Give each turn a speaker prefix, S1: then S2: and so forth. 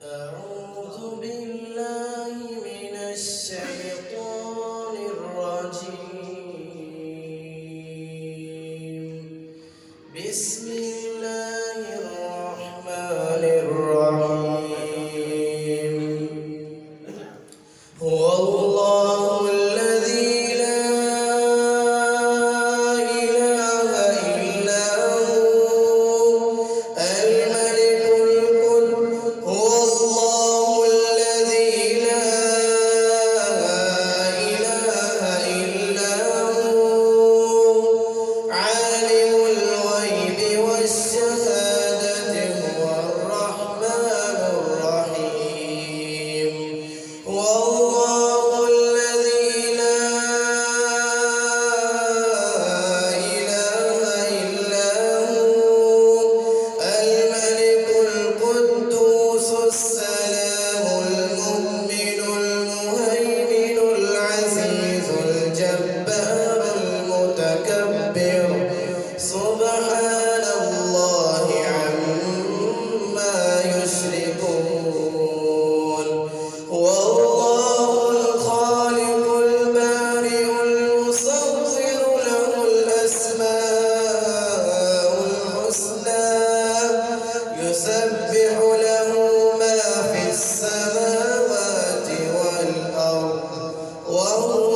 S1: أعوذ بالله من الشيطان الرجيم. بسم الله الرحمن الرحيم. هو الله الذي لا إله إلا هو الملك القدوس. هو الله الذي لا إله إلا هو عالم الغيب والشهادة. هو الرحمن الرحيم. والله الذي لا إله إلا هو الملك القدوس السلام المؤمن المهيمن العزيز الجبار المتكبر. سبحان الله عما يشركون. والله الخالق البارئ المصور له الأسماء الحسنى يسبح له ما في السماوات والأرض وهو